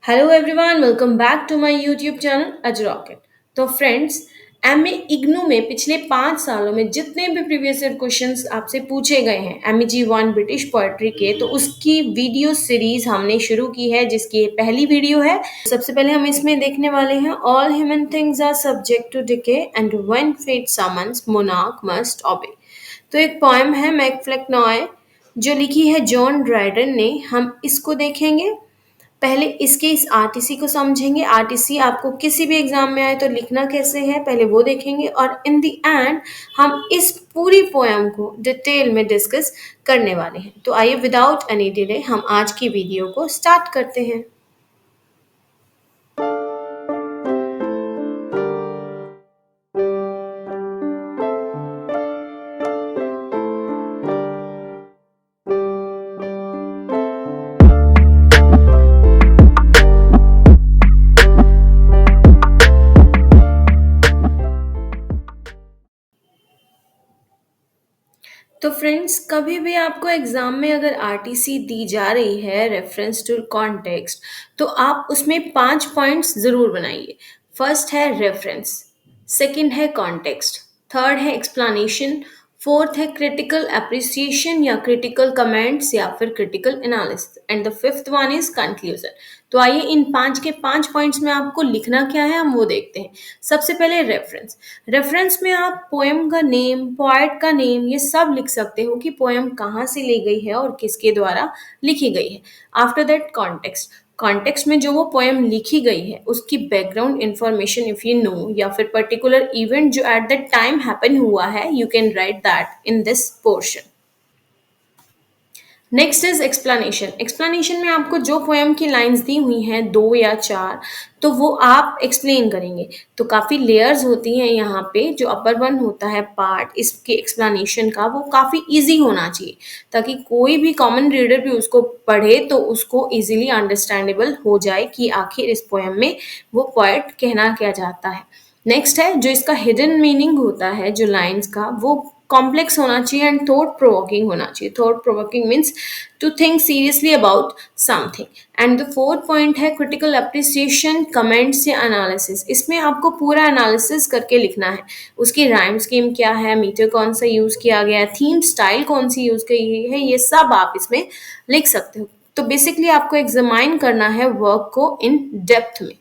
Hello everyone, welcome back to my YouTube channel अज rocket. तो friends, MA IGNOU में पिछले 5 सालों में जितने भी प्रीवियस ईयर क्वेश्चंस आपसे पूछे गए हैं एमईजी 1 ब्रिटिश पोएट्री के, तो उसकी वीडियो सीरीज हमने शुरू की है, जिसकी ये पहली वीडियो है। सबसे पहले हम इसमें देखने वाले हैं all human things are subject to decay and when fate summons monarch must obey. तो एक पोएम है मैकफ्लेक्नॉय जो लिखी है जॉन ड्राइडन ने। हम इसको देखेंगे। पहले इसके इस आरटीसी को समझेंगे। आरटीसी आपको किसी भी एग्जाम में आए तो लिखना कैसे है पहले वो देखेंगे, और इन द एंड हम इस पूरी पोएम को डिटेल में डिस्कस करने वाले हैं। तो आइए विदाउट एनी डिले हम आज की वीडियो को स्टार्ट करते हैं। तो फ्रेंड्स, कभी भी आपको एग्जाम में अगर आरटीसी दी जा रही है रेफरेंस टू कॉन्टेक्स्ट, तो आप उसमें 5 पॉइंट्स जरूर बनाइए। फर्स्ट है रेफरेंस, सेकंड है कॉन्टेक्स्ट, थर्ड है एक्सप्लेनेशन, फोर्थ है क्रिटिकल अप्रिसिएशन या क्रिटिकल कमेंट्स या फिर critical analysis, and the fifth one is conclusion. तो आइए इन 5 के 5 पॉइंट्स में आपको लिखना क्या है हम वो देखते हैं। सबसे पहले रेफरेंस। रेफरेंस में आप पोएम का नेम, पोएट का नेम, ये सब लिख सकते हो कि पोएम कहाँ से ली गई है और किसके द्वारा लिखी गई है। After that context. कॉन्टेक्स्ट में जो वो पोएम लिखी गई है उसकी background information if you know, या फिर पर्टिकुलर इवेंट जो एट दैट टाइम हैपन हुआ है, you can write that in this portion. Next is explanation. Explanation में आपको जो पोएम की लाइंस दी हुई हैं 2 या 4, तो वो आप एक्सप्लेन करेंगे। तो काफ़ी लेयर्स होती हैं यहाँ पे। जो अपर वन होता है पार्ट इसके एक्सप्लेनेशन का, वो काफ़ी इजी होना चाहिए ताकि कोई भी कॉमन रीडर भी उसको पढ़े तो उसको इजीली अंडरस्टैंडेबल हो जाए कि आखिर इस पोएम में वो पोएट कहना क्या चाहता है। नेक्स्ट है जो इसका हिडन मीनिंग होता है जो लाइंस का, वो कॉम्प्लेक्स होना चाहिए एंड थॉट प्रोवोकिंग होना चाहिए। Thought provoking means to think seriously about something. And the fourth point है क्रिटिकल अप्रिसिएशन, कमेंट्स या एनालिसिस। इसमें आपको पूरा एनालिसिस करके लिखना है। उसकी राइम स्कीम क्या है, मीटर कौन सा यूज किया गया है, थीम स्टाइल कौन सी यूज की गई है, ये सब आप इसमें लिख सकते हो। तो बेसिकली आपको एग्जामाइन करना है वर्क को इन डेप्थ में,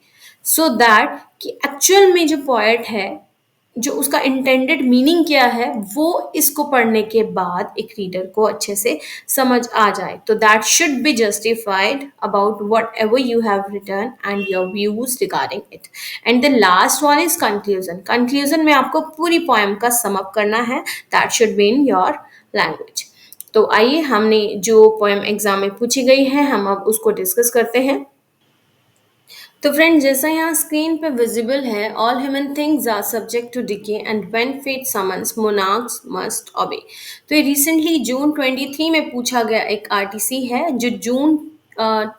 सो दैट कि एक्चुअल में जो पोएट है, जो उसका इंटेंडेड मीनिंग क्या है, वो इसको पढ़ने के बाद एक रीडर को अच्छे से समझ आ जाए। तो that should be justified about what ever you have return and your views regarding it. And the last one is conclusion. Conclusion में आपको पूरी पोएम का सम अप करना है। That should be in your language. तो आइए, हमने जो पोएम एग्जाम में पूछी गई है हम अब उसको डिस्कस करते हैं। तो फ्रेंड, जैसा यहाँ स्क्रीन पे विजिबल है, all human things are subject to decay and when fate summons monarchs must obey. तो ये रिसेंटली जून 23 में पूछा गया एक आरटीसी है जो जून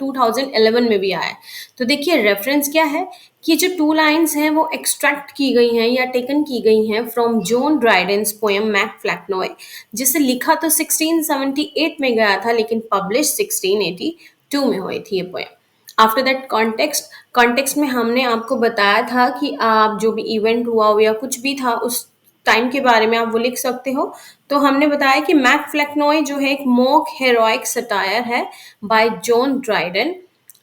2011 में भी आया है। तो देखिए रेफरेंस क्या है कि जो 2 लाइन्स हैं वो एक्सट्रैक्ट की गई हैं या टेकन की गई हैं फ्रॉम जॉन ड्राइडेंस पोएम मैकफ्लेक्नॉय, जिसे लिखा तो 1678 में गया था लेकिन पब्लिश 1682 में हुई थी ये poem. After that context. Context में हमने आपको बताया था कि आप जो भी इवेंट हुआ हो या कुछ भी था उस टाइम के बारे में आप वो लिख सकते हो। तो हमने बताया कि मैक फ्लेक्नॉय जो है एक मॉक हेरोइक सटायर है बाय जॉन ड्राइडन,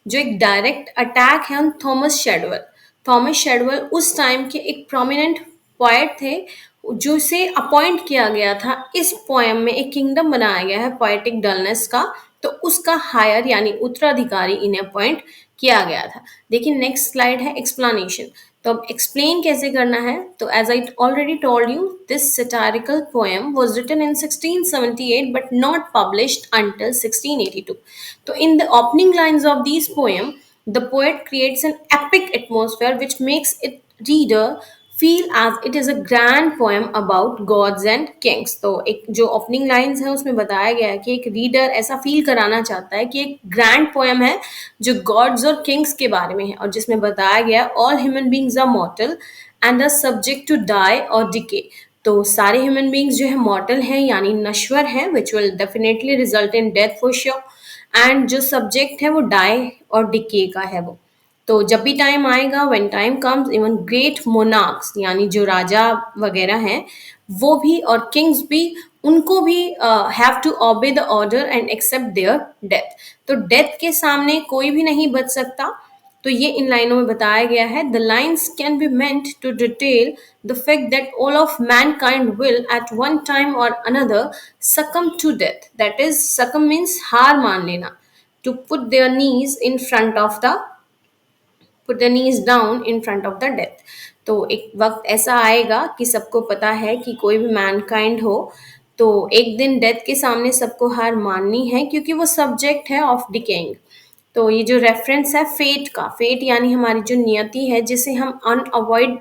जो एक डायरेक्ट अटैक है ऑन थॉमस शेडवेल। थॉमस शेडवेल उस टाइम के एक प्रोमिनेंट पोएट थे जो से अपॉइंट किया गया था। इस पोएम में एक किंगडम बनाया गया है पोएटिक डलनेस का, तो उसका हायर यानी उत्तराधिकारी इन्हें अपॉइंट किया गया था। देखिए नेक्स्ट स्लाइड है एक्सप्लेनेशन। तो अब एक्सप्लेन कैसे करना है, तो as I already told you, this satirical poem was written in 1678 but not published until 1682. So in the opening lines of this poem, the poet creates an epic atmosphere which makes its reader feel as it is a grand poem about gods and kings. तो एक जो opening lines है उसमें बताया गया है कि एक रीडर ऐसा फील कराना चाहता है कि एक ग्रैंड पोएम है जो गॉड्स और किंग्स के बारे में है, और जिसमें बताया गया all human beings are mortal and are subject to die और डिके। तो सारे ह्यूमन बींग्स जो है मॉर्टल हैं यानी नश्वर हैं, which will definitely result in death for sure. And जो सब्जेक्ट है वो डाई और डिके का है वो। तो जब भी टाइम आएगा, when time comes, even great monarchs यानी जो राजा वगैरह हैं, वो भी और किंग्स भी, उनको भी have to obey the order and accept their death. तो डेथ के सामने कोई भी नहीं बच सकता। तो ये इन लाइनों में बताया गया है। The lines can be meant to detail the fact that all of mankind will at one time or another succumb to death, that is succumb means हार मान लेना, to put their knees in front of the put their knees down in front of the death। तो एक वक्त ऐसा आएगा कि सबको पता है कि कोई भी मैनकाइंड हो, तो एक दिन डेथ के सामने सबको हार माननी है, क्योंकि वो सब्जेक्ट है ऑफ डिकेइंग। तो ये जो रेफरेंस है फेट का, फेट यानी हमारी जो नियति है, जिसे हम अनअवॉइड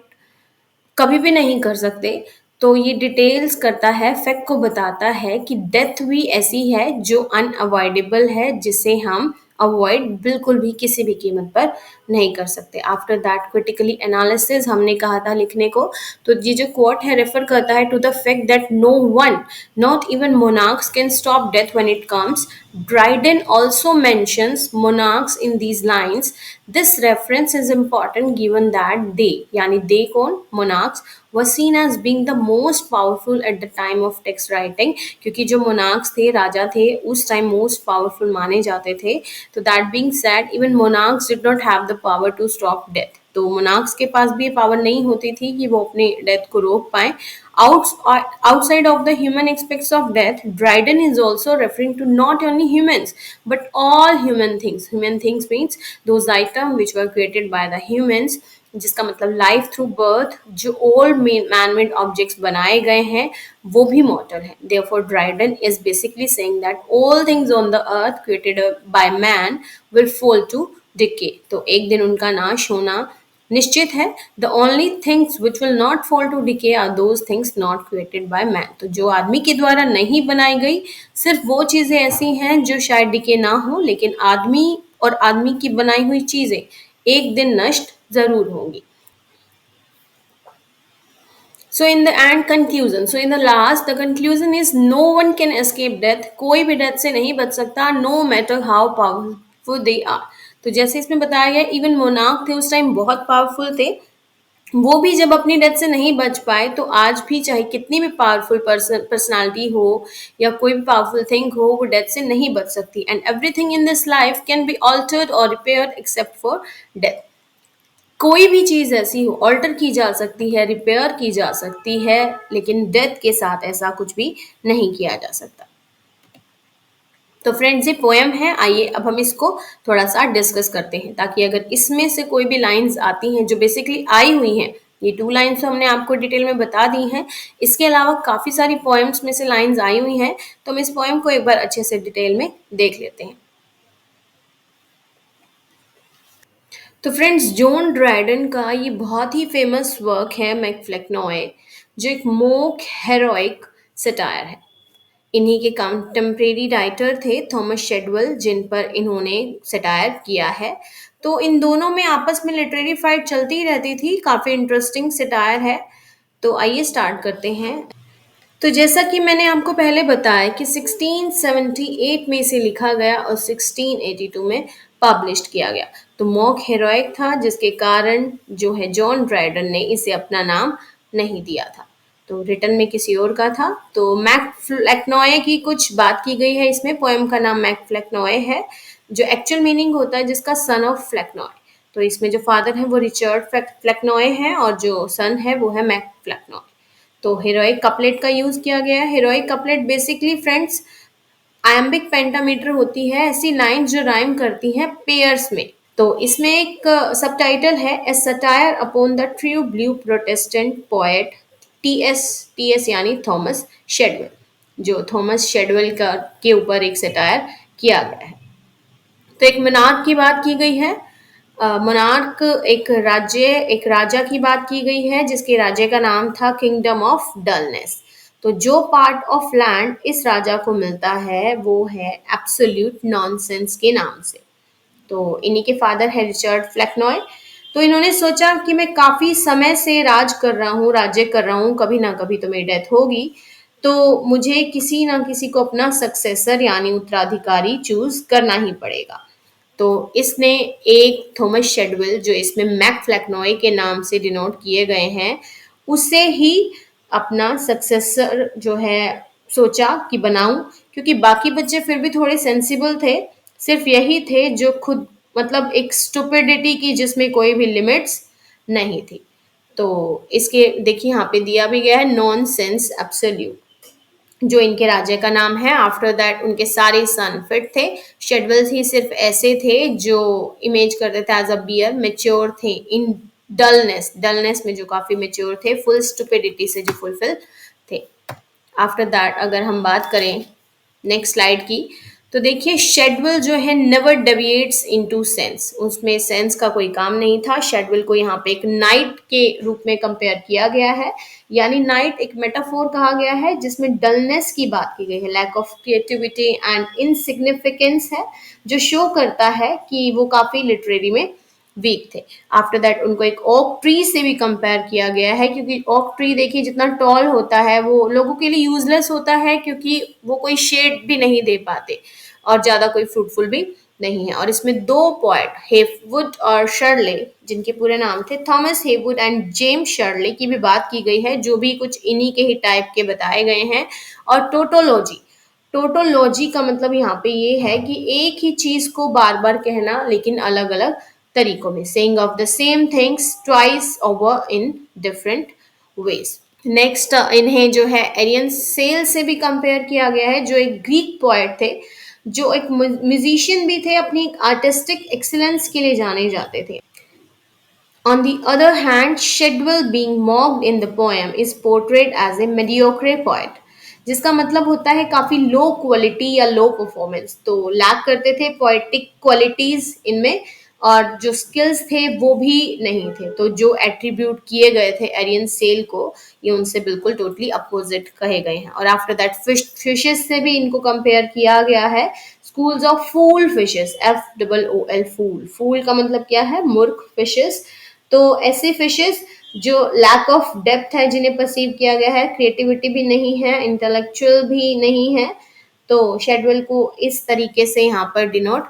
कभी भी नहीं कर सकते। तो ये डिटेल्स करता है, फैक्ट को बताता है कि डेथ भी ऐसी है जो अनअवॉइडेबल है, जिसे हम अवॉइड बिल्कुल भी किसी भी कीमत पर नहीं कर सकते। आफ्टर दैट क्रिटिकली एनालिसिस हमने कहा था लिखने को। तो ये जो कोट है रेफर करता है to the fact that no one, not even monarchs, can stop death when it comes. Dryden also mentions monarchs in these lines. This reference is important given that they, यानी they कौन, monarchs, were seen as being the most powerful at the time of text writing, क्योंकि जो monarchs थे, राजा थे, उस time most powerful माने जाते थे। तो that being said, even monarchs did not have the power to stop death। तो मोनार्क्स के पास भी ये पावर नहीं होती थी कि वो अपने डेथ को रोक पाए। Outside of the human aspects of death, Dryden is also referring to not only humans but all human things. Human things means those items which were created by the humans, जिसका मतलब life through birth जो old man made objects बनाए गए हैं वो भी मॉर्टल है। Therefore, Dryden is basically saying that all things on the earth created by man will fall to decay। तो एक दिन उनका नाश होना निश्चित है। The only things which will not fall to decay are those things not created by man. तो जो आदमी के द्वारा नहीं बनाई गई, सिर्फ वो चीजें ऐसी हैं जो शायद डिके ना हो, लेकिन आदमी और आदमी की बनाई हुई चीजें एक दिन नष्ट जरूर होंगी। So in the end conclusion, so in the last the conclusion is no one can escape death। कोई भी डेथ से नहीं बच सकता, no matter how powerful they are। तो जैसे इसमें बताया गया, इवन मोनार्क थे उस टाइम बहुत पावरफुल थे, वो भी जब अपनी डेथ से नहीं बच पाए, तो आज भी चाहे कितनी भी पावरफुल पर्सनालिटी हो या कोई भी पावरफुल थिंग हो, वो डेथ से नहीं बच सकती। And everything in this life can be altered और रिपेयर्ड एक्सेप्ट फॉर डेथ। कोई भी चीज ऐसी हो ऑल्टर की जा सकती है, रिपेयर की जा सकती है, लेकिन डेथ के साथ ऐसा कुछ भी नहीं किया जा सकता। तो फ्रेंड्स, ये पोएम है। आइए अब हम इसको थोड़ा सा डिस्कस करते हैं, ताकि अगर इसमें से कोई भी लाइंस आती हैं जो बेसिकली आई हुई हैं, ये 2 लाइन्स तो हमने आपको डिटेल में बता दी हैं, इसके अलावा काफ़ी सारी पोएम्स में से लाइंस आई हुई हैं, तो हम इस पोएम को एक बार अच्छे से डिटेल में देख लेते हैं। तो फ्रेंड्स, जॉन ड्राइडन का ये बहुत ही फेमस वर्क है मैकफ्लेक्नॉय, जो एक मोक हेरोइक सटायर है। इन्हीं के कंटेम्प्रेरी राइटर थे थॉमस शेडवेल, जिन पर इन्होंने सटायर किया है। तो इन दोनों में आपस में लिटरेरी फाइट चलती रहती थी, काफ़ी इंटरेस्टिंग सटायर है। तो आइए स्टार्ट करते हैं। तो जैसा कि मैंने आपको पहले बताया कि 1678 में इसे लिखा गया और 1682 में पब्लिश्ड किया गया। तो मॉक हेरोइक था, जिसके कारण जो है जॉन ड्राइडन ने इसे अपना नाम नहीं दिया था, तो रिटर्न में किसी और का था। तो मैकफ्लेक्नॉय की कुछ बात की गई है इसमें। पोएम का नाम मैकफ्लेक्नॉय है, जो एक्चुअल मीनिंग होता है जिसका सन ऑफ फ्लेक्नॉय। तो इसमें जो फादर है वो रिचर्ड फ्लेक्नॉय है और जो सन है वो है मैकफ्लेक्नॉय। तो हेरोइक कपलेट का यूज किया गया है। Heroic couplet basically friends iambic pentameter होती है, ऐसी लाइन जो राइम करती हैं पेयर्स में। तो इसमें एक सबटाइटल है, a satire upon the true blue Protestant poet TS यानी थॉमस शेडवेल, जो थॉमस शेडवेल का के ऊपर एक सटायर किया गया है। तो एक मोनार्क की बात की गई है। मोनार्क एक राजा की बात की गई है, जिसके राज्य का नाम था किंगडम ऑफ डलनेस। तो जो पार्ट ऑफ लैंड इस राजा को मिलता है वो है एब्सोल्यूट नॉनसेंस के नाम से। तो इन्हीं के फादर है रिचर्ड फ्लेक्नॉय। तो इन्होंने सोचा कि मैं काफ़ी समय से राज्य कर रहा हूँ, कभी ना कभी तो मेरी डेथ होगी, तो मुझे किसी ना किसी को अपना सक्सेसर यानी उत्तराधिकारी चूज करना ही पड़ेगा। तो इसने एक थॉमस शेडविल, जो इसमें मैक फ्लैक्नॉय के नाम से डिनोट किए गए हैं, उसे ही अपना सक्सेसर जो है सोचा कि बनाऊं, क्योंकि बाकी बच्चे फिर भी थोड़े सेंसिबल थे, सिर्फ यही थे जो खुद मतलब एक स्टुपिडिटी की जिसमें कोई भी लिमिट्स नहीं थी। तो इसके देखिए यहाँ पे दिया भी गया है नॉन सेंस एब्सोल्यूट, जो इनके राजा का नाम है। आफ्टर दैट उनके सारे सन फिट थे। शेडविल्स ही सिर्फ ऐसे थे जो इमेज करते थे एज अ बियर, मेच्योर थे इन डलनेस, डलनेस में जो काफी मेच्योर थे, फुल स्टुपिडिटी से जो फुलफिल थे। आफ्टर दैट अगर हम बात करें नेक्स्ट स्लाइड की, तो देखिए शेडविल जो है नेवर डेविएट्स इनटू सेंस, उसमें सेंस का कोई काम नहीं था। शेडविल को यहाँ पे एक नाइट के रूप में कंपेयर किया गया है, यानी नाइट एक मेटाफोर कहा गया है जिसमें डलनेस की बात की गई है, lack of creativity and insignificance है, जो शो करता है कि वो काफी लिटरेरी में वीक थे। आफ्टर दैट उनको एक ओक ट्री से भी कंपेयर किया गया है, क्योंकि ओक ट्री देखिए जितना टॉल होता है वो लोगों के लिए यूजलेस होता है, क्योंकि वो कोई शेड भी नहीं दे पाते और ज्यादा कोई फ्रूटफुल भी नहीं है। और इसमें दो पोएट हेवुड और शर्ले, जिनके पूरे नाम थे थॉमस हेवुड एंड जेम्स शर्ले, की भी बात की गई है, जो भी कुछ इन्हीं के ही टाइप के बताए गए हैं। और टोटोलॉजी, टोटोलॉजी का मतलब यहाँ पे ये है कि एक ही चीज को बार बार कहना लेकिन अलग अलग तरीकों में, saying of the same things twice over in different ways. Next इन्हें जो है एरियन सेल से भी कंपेयर किया गया है, जो एक ग्रीक पोएट थे, जो एक म्यूजिशियन भी थे, अपनी आर्टिस्टिक एक्सीलेंस के लिए जाने जाते थे। On the other hand, Shadwell, being mocked in the poem, is portrayed as a mediocre poet, जिसका मतलब होता है काफी लो क्वालिटी या लो परफॉर्मेंस, तो लैक करते थे पोएटिक क्वालिटीज इनमें, और जो स्किल्स थे वो भी नहीं थे। तो जो एट्रीब्यूट किए गए थे एरियन सेल को, ये उनसे बिल्कुल टोटली अपोजिट कहे गए हैं। और आफ्टर दैट फिशेस से भी इनको कंपेयर किया गया है। Schools of fool fishes, FOOL, fool, fool का मतलब क्या है, मूर्ख फिशेस। तो ऐसे फिशेस जो लैक ऑफ डेप्थ है, जिन्हें परसीव किया गया है, क्रिएटिविटी भी नहीं है, इंटेलेक्चुअल भी नहीं है, तो शेडवेल को इस तरीके से यहाँ पर डिनोट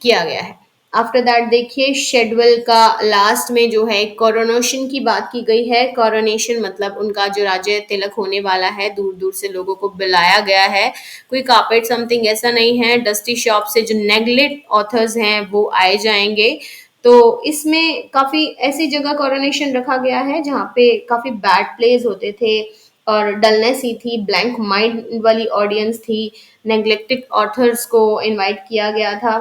किया गया है। आफ्टर दैट देखिए शेडवेल का लास्ट में जो है कोरोनेशन की बात की गई है। कोरोनेशन मतलब उनका जो राज्य तिलक होने वाला है, दूर दूर से लोगों को बुलाया गया है, कोई कार्पेट समथिंग ऐसा नहीं है, डस्टी शॉप से जो नेग्लेक्ट ऑथर्स हैं वो आए जाएंगे। तो इसमें काफी ऐसी जगह कोरोनेशन रखा गया है जहाँ पे काफी बैड प्लेस होते थे, और डलनेस ही थी, ब्लैंक माइंड वाली ऑडियंस थी, नेग्लेक्टेड ऑथर्स को इनवाइट किया गया था।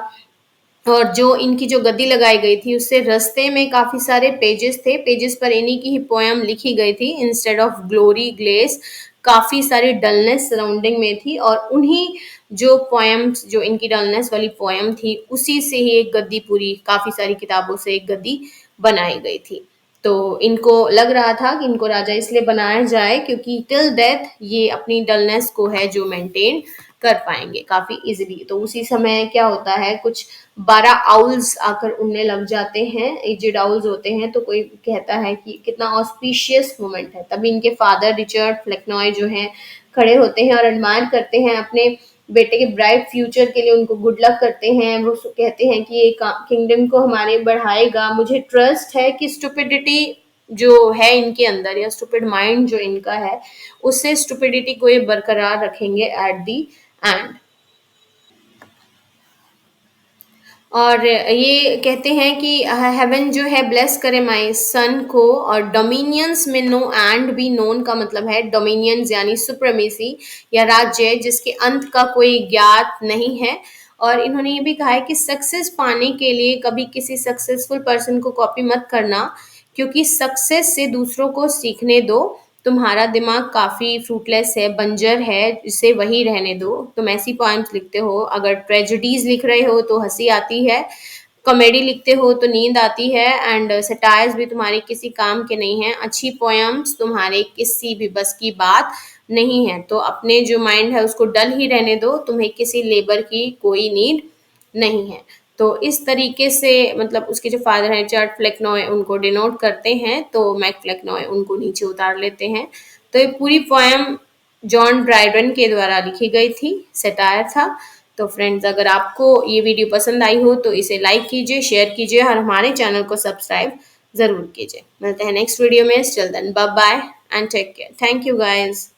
और जो इनकी जो गद्दी लगाई गई थी उससे रास्ते में काफी सारे पेजेस थे, पेजेस पर इन्हीं की ही पोयम लिखी गई थी, इंस्टेड ऑफ ग्लोरी ग्लेस काफी सारी डलनेस सराउंडिंग में थी, और उन्हीं जो पोएम्स, जो इनकी डलनेस वाली पोएम थी, उसी से ही एक गद्दी, पूरी काफी सारी किताबों से एक गद्दी बनाई गई थी। तो इनको लग रहा था कि इनको राजा इसलिए बनाया जाए क्योंकि टिल डेथ ये अपनी डलनेस को है जो मेंटेन कर पाएंगे काफी इजीली। तो उसी समय क्या होता है, कुछ 12 आउल्स आकर उड़ने लग जाते हैं, एजेड आउल्स होते हैं, तो कोई कहता है कि कितना ऑस्पिशियस मोमेंट है। तभी इनके फादर रिचर्ड फ्लेक्नॉय जो हैं खड़े होते हैं और एडमायर करते हैं अपने बेटे के ब्राइट फ्यूचर के लिए, उनको गुड लक करते हैं। वो कहते हैं कि ये किंगडम को हमारे बढ़ाएगा, मुझे ट्रस्ट है कि स्टुपिडिटी जो है इनके अंदर, या स्टुपिड माइंड जो इनका है, उससे स्टुपिडिटी को ये बरकरार रखेंगे एट दी एंड। और ये कहते हैं कि हेवन जो है ब्लेस करे माय सन को, और डोमिनियंस में नो एंड भी नोन का मतलब है डोमिनियंस यानी सुप्रीमेसी या राज्य जिसके अंत का कोई ज्ञात नहीं है। और इन्होंने ये भी कहा है कि सक्सेस पाने के लिए कभी किसी सक्सेसफुल पर्सन को कॉपी मत करना, क्योंकि सक्सेस से दूसरों को सीखने दो, तुम्हारा दिमाग काफी फ्रूटलेस है, बंजर है, इसे वही रहने दो। तुम ऐसी पॉइंट्स लिखते हो, अगर ट्रेजेडीज लिख रहे हो तो हंसी आती है, कॉमेडी लिखते हो तो नींद आती है, एंड सटायर्स भी तुम्हारे किसी काम के नहीं है, अच्छी पोएम्स तुम्हारे किसी भी बस की बात नहीं है। तो अपने जो माइंड है उसको डल ही रहने दो, तुम्हें किसी लेबर की कोई नीड नहीं है। तो इस तरीके से मतलब उसके जो फादर हैं रिचर्ड फ्लेक्नॉय उनको डिनोट करते हैं, तो मैक फ्लेक्नॉय उनको नीचे उतार लेते हैं। तो ये पूरी पोएम जॉन ड्राइडन के द्वारा लिखी गई थी, सेटायर था। तो फ्रेंड्स, अगर आपको ये वीडियो पसंद आई हो तो इसे लाइक कीजिए, शेयर कीजिए और हमारे चैनल को सब्सक्राइब ज़रूर कीजिए। मिलते हैं नेक्स्ट वीडियो में। Till then bye bye and take care. Thank you guys.